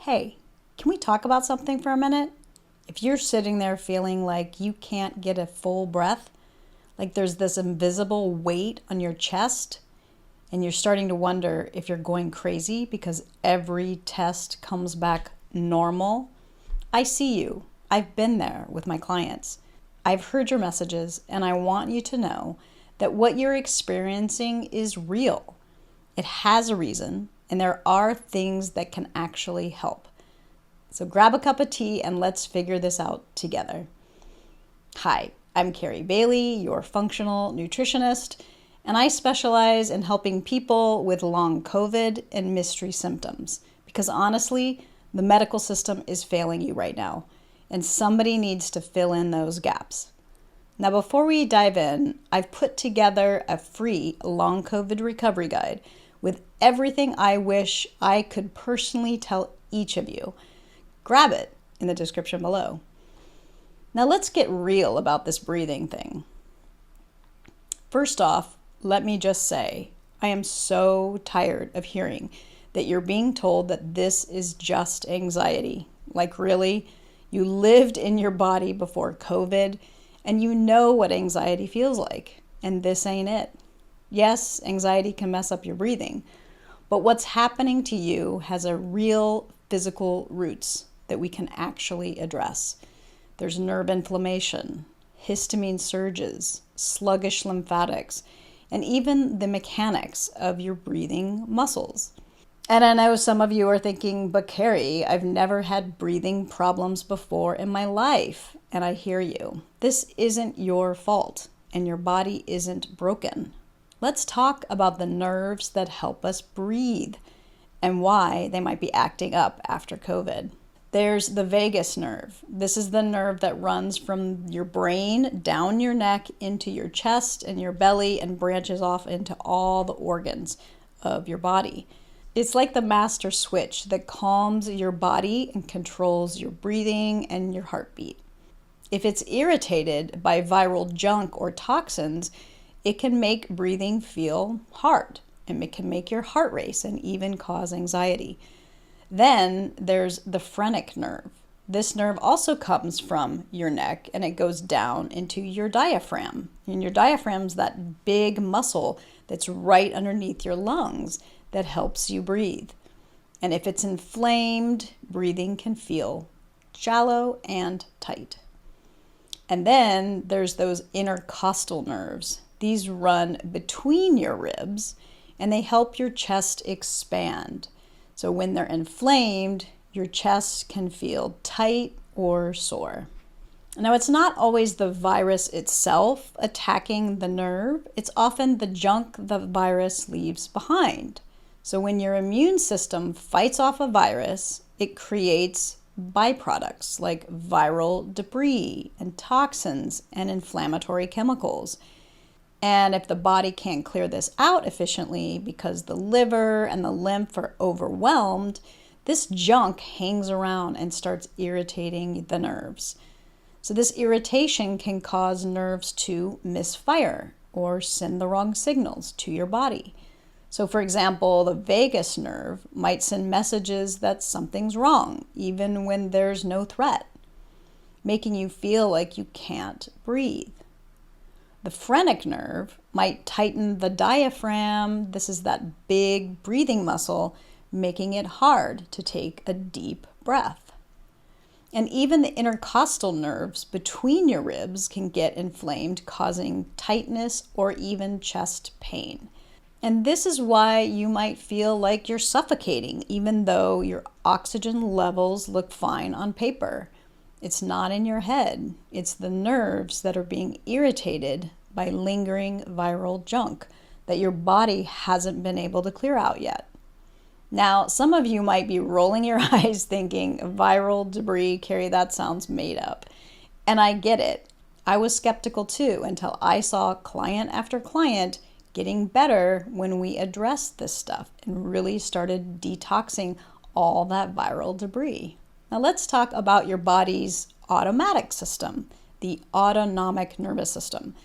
Hey, can we talk about something for a minute? If you're sitting there feeling like you can't get a full breath, like there's this invisible weight on your chest, and you're starting to wonder if you're going crazy because every test comes back normal, I see you. I've been there with my clients. I've heard your messages, and I want you to know that what you're experiencing is real. It has a reason, and there are things that can actually help. So grab a cup of tea and let's figure this out together. Hi, I'm Carrie Bailey, your functional nutritionist, and I specialize in helping people with long COVID and mystery symptoms. Because honestly, the medical system is failing you right now, and somebody needs to fill in those gaps. Now, before we dive in, I've put together a free long COVID recovery guide with everything I wish I could personally tell each of you. Grab it in the description below. Now let's get real about this breathing thing. First off, let me just say, I am so tired of hearing that you're being told that this is just anxiety. Like really? You lived in your body before COVID and you know what anxiety feels like, and this ain't it. Yes, anxiety can mess up your breathing, but what's happening to you has a real physical roots that we can actually address. There's nerve inflammation, histamine surges, sluggish lymphatics, and even the mechanics of your breathing muscles. And I know some of you are thinking, but Carrie, I've never had breathing problems before in my life. And I hear you. This isn't your fault, and your body isn't broken. Let's talk about the nerves that help us breathe and why they might be acting up after COVID. There's the vagus nerve. This is the nerve that runs from your brain down your neck into your chest and your belly and branches off into all the organs of your body. It's like the master switch that calms your body and controls your breathing and your heartbeat. If it's irritated by viral junk or toxins, it can make breathing feel hard, and it can make your heart race and even cause anxiety. Then there's the phrenic nerve. This nerve also comes from your neck and it goes down into your diaphragm. And your diaphragm's that big muscle that's right underneath your lungs that helps you breathe. And if it's inflamed, breathing can feel shallow and tight. And then there's those intercostal nerves. These run between your ribs and they help your chest expand. So when they're inflamed, your chest can feel tight or sore. Now, it's not always the virus itself attacking the nerve. It's often the junk the virus leaves behind. So when your immune system fights off a virus, it creates byproducts like viral debris and toxins and inflammatory chemicals. And if the body can't clear this out efficiently because the liver and the lymph are overwhelmed, this junk hangs around and starts irritating the nerves. So this irritation can cause nerves to misfire or send the wrong signals to your body. So for example, the vagus nerve might send messages that something's wrong, even when there's no threat, making you feel like you can't breathe. The phrenic nerve might tighten the diaphragm. This is that big breathing muscle, making it hard to take a deep breath. And even the intercostal nerves between your ribs can get inflamed, causing tightness or even chest pain. And this is why you might feel like you're suffocating, even though your oxygen levels look fine on paper. It's not in your head. It's the nerves that are being irritated by lingering viral junk that your body hasn't been able to clear out yet. Now, some of you might be rolling your eyes thinking, viral debris, Carrie, that sounds made up. And I get it. I was skeptical too until I saw client after client getting better when we addressed this stuff and really started detoxing all that viral debris. Now let's talk about your body's automatic system, the autonomic nervous system.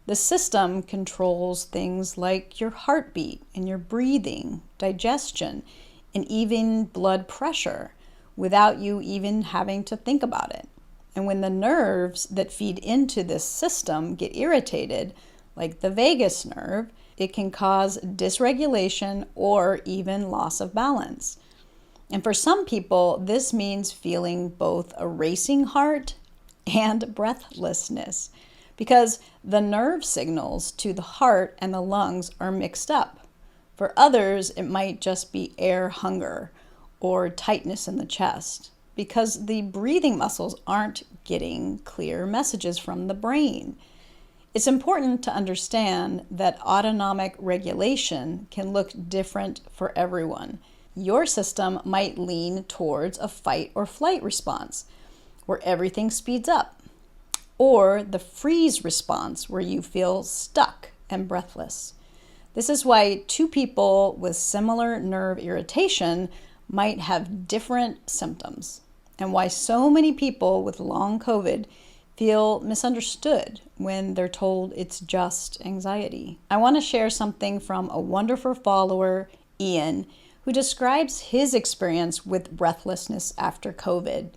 The system controls things like your heartbeat and your breathing, digestion, and even blood pressure. without you even having to think about it. And when the nerves that feed into this system get irritated, like the vagus nerve, it can cause dysregulation or even loss of balance. And for some people, this means feeling both a racing heart and breathlessness, because the nerve signals to the heart and the lungs are mixed up. For others, it might just be air hunger or tightness in the chest, because the breathing muscles aren't getting clear messages from the brain. It's important to understand that autonomic regulation can look different for everyone. Your system might lean towards a fight or flight response, where everything speeds up, or the freeze response, where you feel stuck and breathless. This is why two people with similar nerve irritation might have different symptoms, and why so many people with long COVID feel misunderstood when they're told it's just anxiety. I want to share something from a wonderful follower, Ian, who describes his experience with breathlessness after COVID.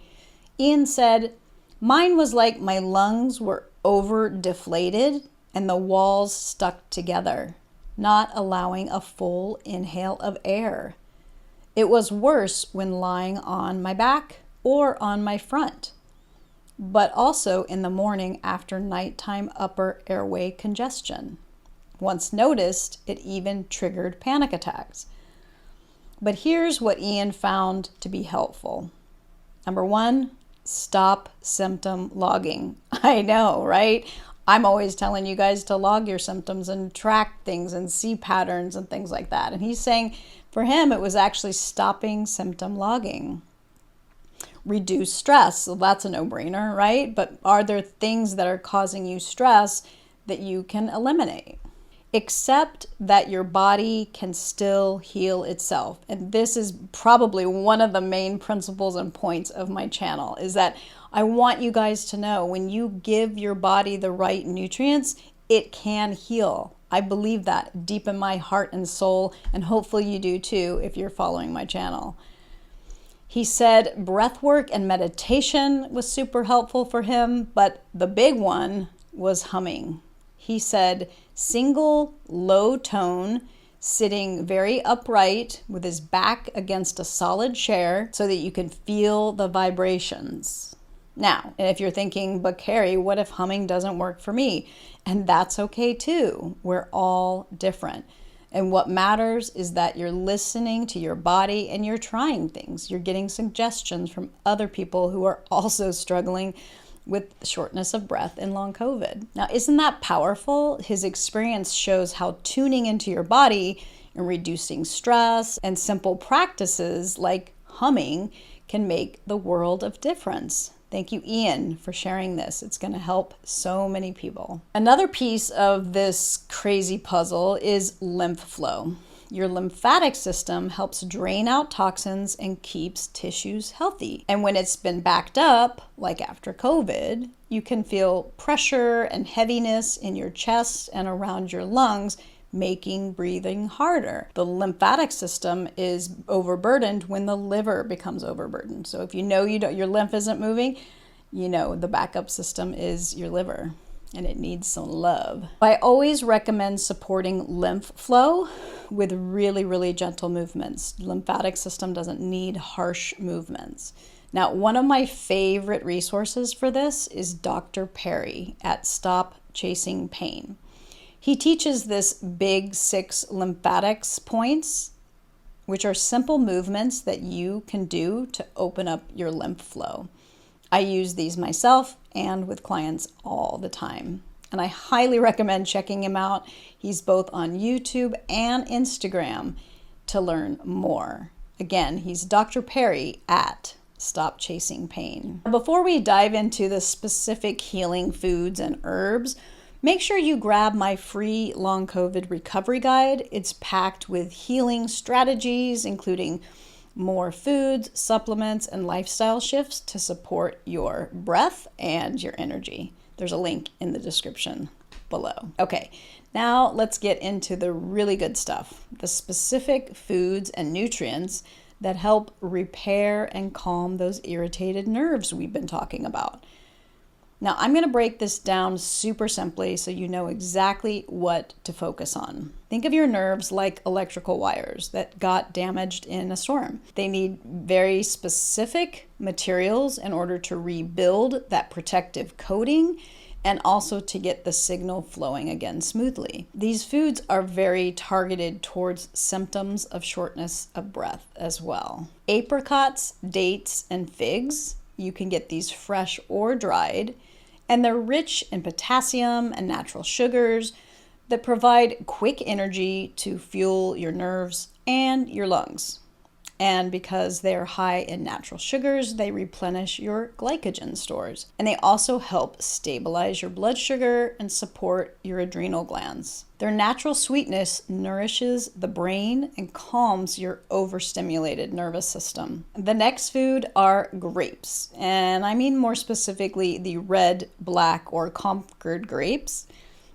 Ian said, "Mine was like my lungs were over deflated and the walls stuck together, not allowing a full inhale of air. It was worse when lying on my back or on my front, but also in the morning after nighttime upper airway congestion. Once noticed, it even triggered panic attacks." But here's what Ian found to be helpful. Number one, stop symptom logging. I know, right? I'm always telling you guys to log your symptoms and track things and see patterns and things like that. And he's saying for him, it was actually stopping symptom logging. Reduce stress. So that's a no-brainer, right? But are there things that are causing you stress that you can eliminate? Accept that your body can still heal itself. And this is probably one of the main principles and points of my channel, is that I want you guys to know when you give your body the right nutrients, it can heal. I believe that deep in my heart and soul, and hopefully you do too if you're following my channel. He said breath work and meditation was super helpful for him, but the big one was humming. He said single low tone, sitting very upright with his back against a solid chair so that you can feel the vibrations. Now, if you're thinking, but Carrie, what if humming doesn't work for me? And that's okay too. We're all different. And what matters is that you're listening to your body and you're trying things. You're getting suggestions from other people who are also struggling with shortness of breath and long COVID. Now, isn't that powerful? His experience shows how tuning into your body and reducing stress and simple practices like humming can make the world of difference. Thank you, Ian, for sharing this. It's going to help so many people. Another piece of this crazy puzzle is lymph flow. Your lymphatic system helps drain out toxins and keeps tissues healthy. And when it's been backed up, like after COVID, you can feel pressure and heaviness in your chest and around your lungs, making breathing harder. The lymphatic system is overburdened when the liver becomes overburdened. So if you know your lymph isn't moving, you know the backup system is your liver and it needs some love. I always recommend supporting lymph flow with really, really gentle movements. The lymphatic system doesn't need harsh movements. Now, one of my favorite resources for this is Dr. Perry at Stop Chasing Pain. He teaches this big 6 lymphatics points, which are simple movements that you can do to open up your lymph flow. I use these myself and with clients all the time. And I highly recommend checking him out. He's both on YouTube and Instagram to learn more. Again, he's Dr. Perry at Stop Chasing Pain. Before we dive into the specific healing foods and herbs, make sure you grab my free long COVID recovery guide. It's packed with healing strategies, including more foods, supplements, and lifestyle shifts to support your breath and your energy. There's a link in the description below. Okay, now let's get into the really good stuff, the specific foods and nutrients that help repair and calm those irritated nerves we've been talking about. Now, I'm going to break this down super simply so you know exactly what to focus on. Think of your nerves like electrical wires that got damaged in a storm. They need very specific materials in order to rebuild that protective coating and also to get the signal flowing again smoothly. These foods are very targeted towards symptoms of shortness of breath as well. Apricots, dates, and figs, you can get these fresh or dried, and they're rich in potassium and natural sugars that provide quick energy to fuel your nerves and your lungs. And because they're high in natural sugars, they replenish your glycogen stores. And they also help stabilize your blood sugar and support your adrenal glands. Their natural sweetness nourishes the brain and calms your overstimulated nervous system. The next food are grapes. And I mean more specifically the red, black, or Concord grapes.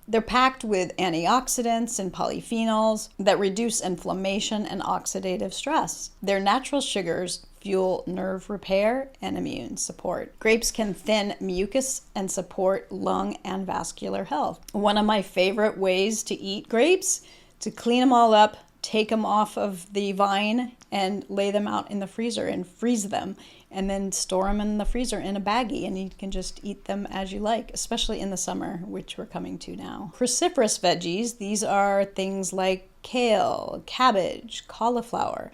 They're packed with antioxidants and polyphenols that reduce inflammation and oxidative stress. Their natural sugars fuel nerve repair and immune support. Grapes can thin mucus and support lung and vascular health. One of my favorite ways to eat grapes, to clean them all up, take them off of the vine and lay them out in the freezer and freeze them, and then store them in the freezer in a baggie, and you can just eat them as you like, especially in the summer, which we're coming to now. Cruciferous veggies, these are things like kale, cabbage, cauliflower,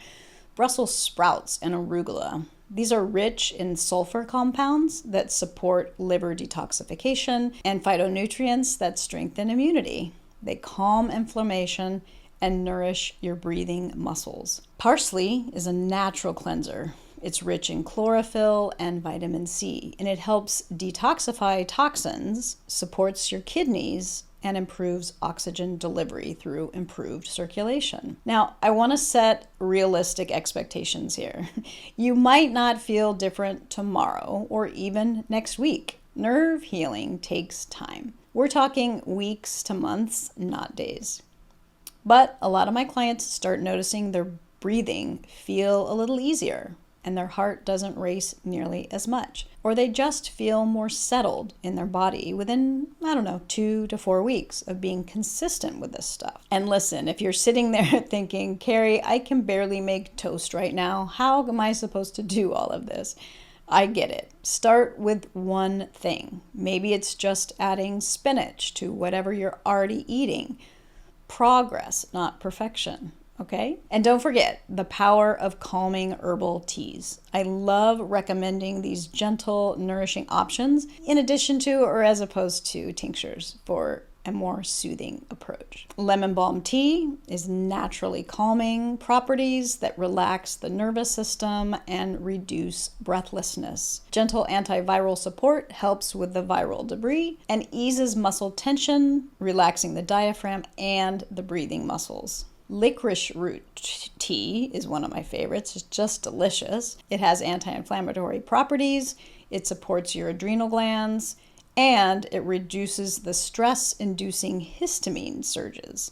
Brussels sprouts, and arugula. These are rich in sulfur compounds that support liver detoxification and phytonutrients that strengthen immunity. They calm inflammation and nourish your breathing muscles. Parsley is a natural cleanser. It's rich in chlorophyll and vitamin C, and it helps detoxify toxins, supports your kidneys, and improves oxygen delivery through improved circulation. Now, I want to set realistic expectations here. You might not feel different tomorrow or even next week. Nerve healing takes time. We're talking weeks to months, not days. But a lot of my clients start noticing their breathing feel a little easier, and their heart doesn't race nearly as much, or they just feel more settled in their body within, 2 to 4 weeks of being consistent with this stuff. And listen, if you're sitting there thinking, Carrie, I can barely make toast right now, how am I supposed to do all of this? I get it. Start with one thing. Maybe it's just adding spinach to whatever you're already eating. Progress, not perfection. Okay? And don't forget the power of calming herbal teas. I love recommending these gentle, nourishing options in addition to or as opposed to tinctures for a more soothing approach. Lemon balm tea is naturally calming properties that relax the nervous system and reduce breathlessness. Gentle antiviral support helps with the viral debris and eases muscle tension, relaxing the diaphragm and the breathing muscles. Licorice root tea is one of my favorites. It's just delicious. It has anti-inflammatory properties, it supports your adrenal glands, and it reduces the stress-inducing histamine surges.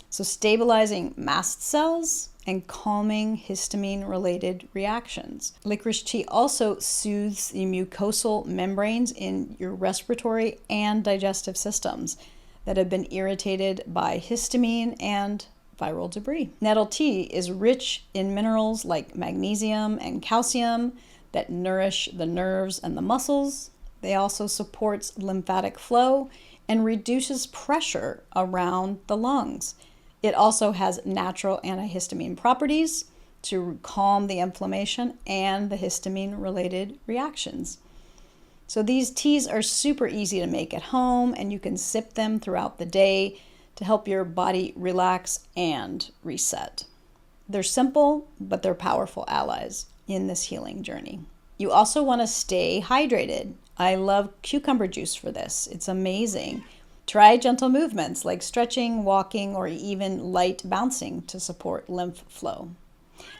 So stabilizing mast cells and calming histamine-related reactions. Licorice tea also soothes the mucosal membranes in your respiratory and digestive systems that have been irritated by histamine and viral debris. Nettle tea is rich in minerals like magnesium and calcium that nourish the nerves and the muscles. They also supports lymphatic flow and reduces pressure around the lungs. It also has natural antihistamine properties to calm the inflammation and the histamine-related reactions. So these teas are super easy to make at home, and you can sip them throughout the day to help your body relax and reset. They're simple, but they're powerful allies in this healing journey. You also want to stay hydrated. I love cucumber juice for this. It's amazing. Try gentle movements like stretching, walking, or even light bouncing to support lymph flow.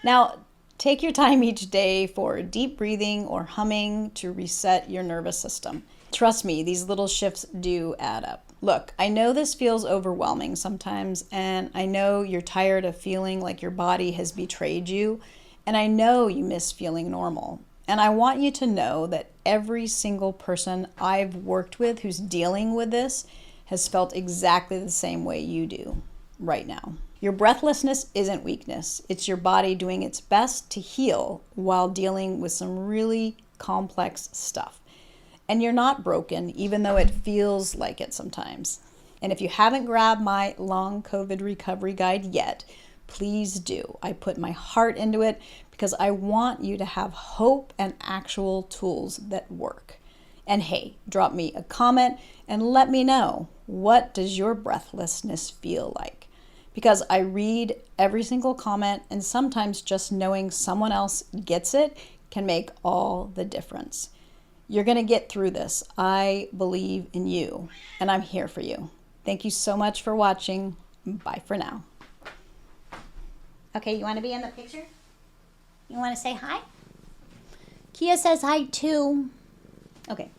Now, take your time each day for deep breathing or humming to reset your nervous system. Trust me, these little shifts do add up. Look, I know this feels overwhelming sometimes, and I know you're tired of feeling like your body has betrayed you And I know you miss feeling normal. And I want you to know that every single person I've worked with who's dealing with this has felt exactly the same way you do right now. Your breathlessness isn't weakness. It's your body doing its best to heal while dealing with some really complex stuff. And you're not broken, even though it feels like it sometimes. And if you haven't grabbed my long COVID recovery guide yet, please do. I put my heart into it because I want you to have hope and actual tools that work. And hey, drop me a comment and let me know, what does your breathlessness feel like? Because I read every single comment, and sometimes just knowing someone else gets it can make all the difference. You're going to get through this. I believe in you, and I'm here for you. Thank you so much for watching. Bye for now. Okay, you want to be in the picture? You want to say hi? Kia says hi too. Okay.